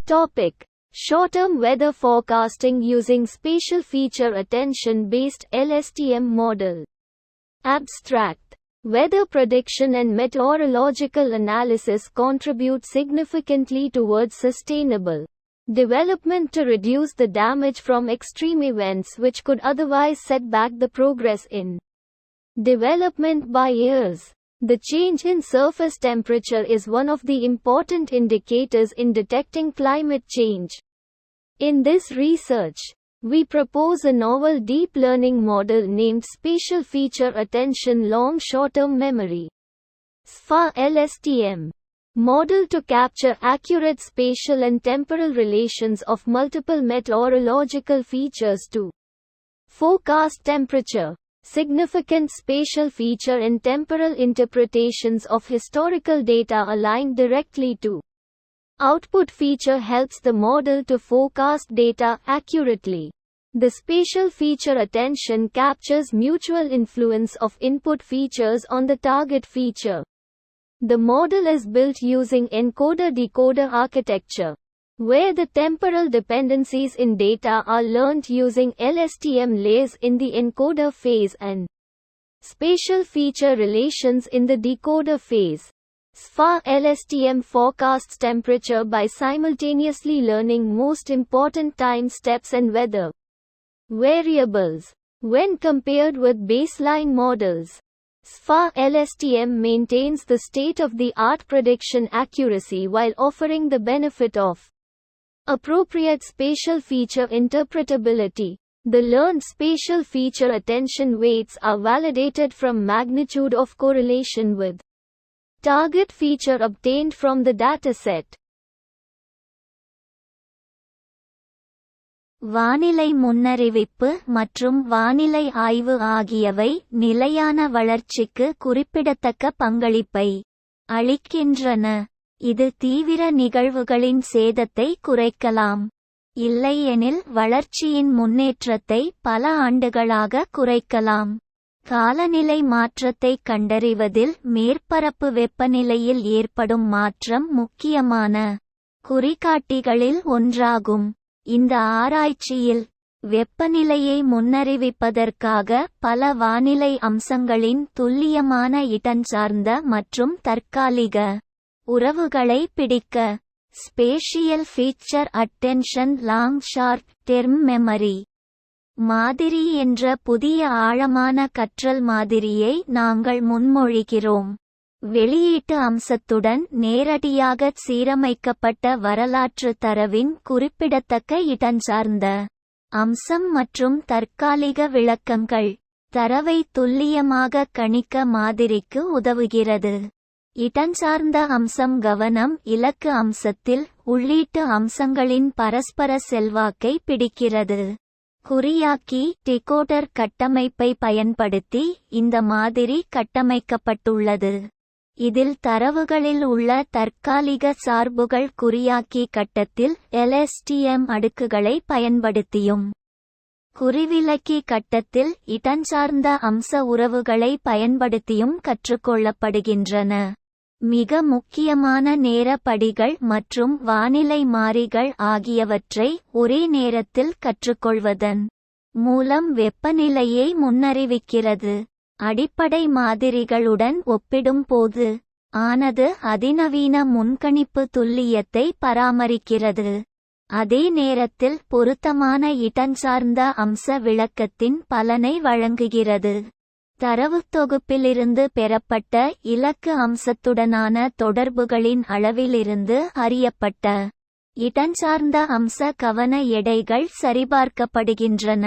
Topic: Short-term weather forecasting using spatial feature attention-based LSTM model. Abstract: Weather prediction and meteorological analysis contribute significantly towards sustainable development to reduce the damage from extreme events which could otherwise set back the progress in development by years. The change in surface temperature is one of the important indicators in detecting climate change. In this research, we propose a novel deep learning model named Spatial Feature Attention Long Short-Term Memory SFA-LSTM model to capture accurate spatial and temporal relations of multiple meteorological features to forecast temperature. Significant spatial feature and temporal interpretations of historical data aligned directly to output feature helps the model to forecast data accurately. The spatial feature attention captures mutual influence of input features on the target feature. The model is built using encoder-decoder architecture, where the temporal dependencies in data are learned using LSTM layers in the encoder phase and spatial feature relations in the decoder phase. SFA-LSTM forecasts temperature by simultaneously learning most important time steps and weather variables. When compared with baseline models, SFA-LSTM maintains the state-of-the-art prediction accuracy while offering the benefit of appropriate spatial feature interpretability. The learned spatial feature attention weights are validated from magnitude of correlation with target feature obtained from the dataset. வானிலை முன்னறிவிப்பு மற்றும் வானிலை ஆய்வு ஆகியவை நிலையான வளர்ச்சிக்கு குறிப்பிடத்தக்க பங்களிப்பை அளிக்கின்றன. இது தீவிர நிகழ்வுகளின் சேதத்தை குறைக்கலாம், இல்லையெனில் வளர்ச்சியின் முன்னேற்றத்தை பல ஆண்டுகளாக குறைக்கலாம். காலநிலை மாற்றத்தை கண்டறிவதில் மேற்பரப்பு வெப்பநிலையில் ஏற்படும் மாற்றம் முக்கியமான குறிகாட்டிகளில் ஒன்றாகும். இந்த ஆராய்ச்சியில் வெப்பநிலையை முன்னறிவிப்பதற்காக பல வானிலை அம்சங்களின் துல்லியமான இடஞ்சார்ந்த மற்றும் தற்காலிக உறவுகளை பிடிக்க spatial feature attention long short term memory மாதிரி என்ற புதிய ஆழமான கற்றல் மாதிரியை நாங்கள் முன்மொழிகிறோம். வெளியீட்டு அம்சத்துடன் நேரடியாகச் சீரமைக்கப்பட்ட வரலாற்று தரவின் குறிப்பிடத்தக்க இடஞ்சார்ந்த அம்சம் மற்றும் தற்காலிக விளக்கங்கள் தரவை துல்லியமாக கணிக்க மாதிரிக்கு உதவுகிறது. இடஞ்சார்ந்த அம்சம் கவனம் இலக்கு அம்சத்தில் உள்ளீட்டு அம்சங்களின் பரஸ்பர செல்வாக்கை பிடிக்கிறது. குறியாக்கி டிகோடர் கட்டமைப்பை பயன்படுத்தி இந்த மாதிரி கட்டமைக்கப்பட்டுள்ளது. இதில் தரவுகளில் உள்ள தற்காலிக சார்புகள் குறியாக்கி கட்டத்தில் LSTM அடுக்குகளை பயன்படுத்தியும் குறிவிலக்கி கட்டத்தில் இடஞ்சார்ந்த அம்ச உறவுகளை பயன்படுத்தியும் கற்றுக்கொள்ளப்படுகின்றன. மிக முக்கியமான நேர படிகள் மற்றும் வானிலை மாறிகள் ஆகியவற்றை ஒரே நேரத்தில் கற்றுக்கொள்வதன் மூலம் வெப்பநிலையை முன்னறிவிக்கிறது. அடிப்படை மாதிரிகளுடன் ஒப்பிடும்போது ஆனது அதிநவீன முன்கணிப்பு துல்லியத்தை பராமரிக்கிறது. அதே நேரத்தில் பொருத்தமான இடஞ்சார்ந்த அம்ச விளக்கத்தின் பலனை வழங்குகிறது. தரவுத் தொகுப்பிலிருந்து பெறப்பட்ட இலக்கு அம்சத்துடனான தொடர்புகளின் அளவிலிருந்து அறியப்பட்ட இடஞ்சார்ந்த அம்ச கவன எடைகள் சரிபார்க்கப்படுகின்றன.